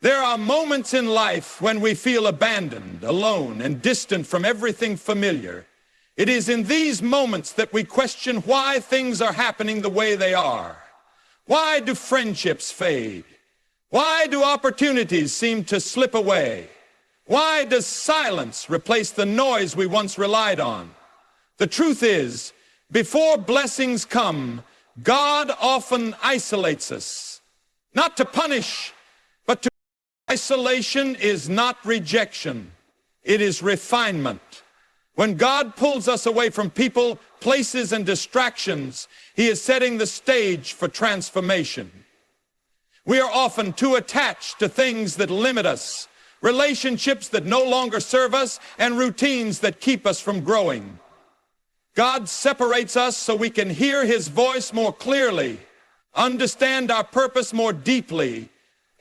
There are moments in life when we feel abandoned, alone, and distant from everything familiar. It is in these moments that we question why things are happening the way they are. Why do friendships fade? Why do opportunities seem to slip away? Why does silence replace the noise we once relied on? The truth is, before blessings come, God often isolates us, not to punish, but to. Isolation is not rejection, it is refinement. When God pulls us away from people, places, and distractions, He is setting the stage for transformation. We are often too attached to things that limit us, relationships that no longer serve us, and routines that keep us from growing. God separates us so we can hear His voice more clearly, understand our purpose more deeply,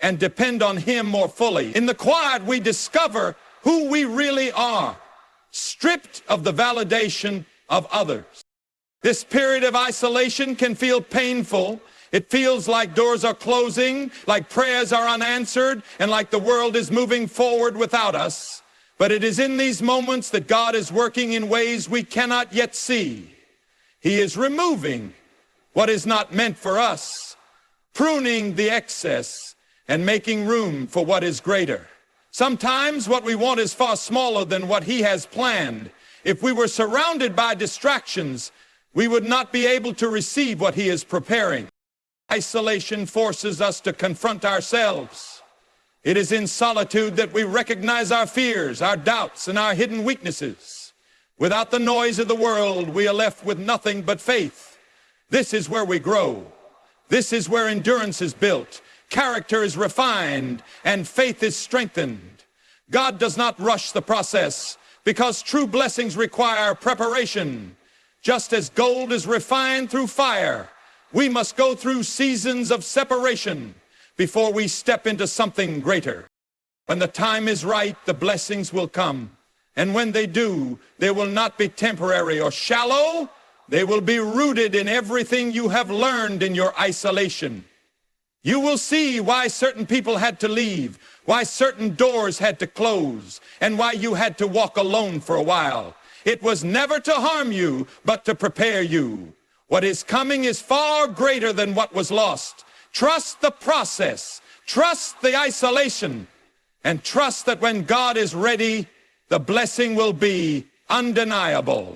and depend on Him more fully. In the quiet, we discover who we really are, stripped of the validation of others. This period of isolation can feel painful. It feels like doors are closing, like prayers are unanswered, and like the world is moving forward without us. But it is in these moments that God is working in ways we cannot yet see. He is removing what is not meant for us, pruning the excess, and making room for what is greater. Sometimes what we want is far smaller than what He has planned. If we were surrounded by distractions, we would not be able to receive what He is preparing. Isolation forces us to confront ourselves. It is in solitude that we recognize our fears, our doubts, and our hidden weaknesses. Without the noise of the world, we are left with nothing but faith. This is where we grow. This is where endurance is built. Character is refined, and faith is strengthened. God does not rush the process, because true blessings require preparation. Just as gold is refined through fire, we must go through seasons of separation before we step into something greater. When the time is right, the blessings will come. And when they do, they will not be temporary or shallow. They will be rooted in everything you have learned in your isolation. You will see why certain people had to leave, why certain doors had to close, and why you had to walk alone for a while. It was never to harm you, but to prepare you. What is coming is far greater than what was lost. Trust the process, trust the isolation, and trust that when God is ready, the blessing will be undeniable.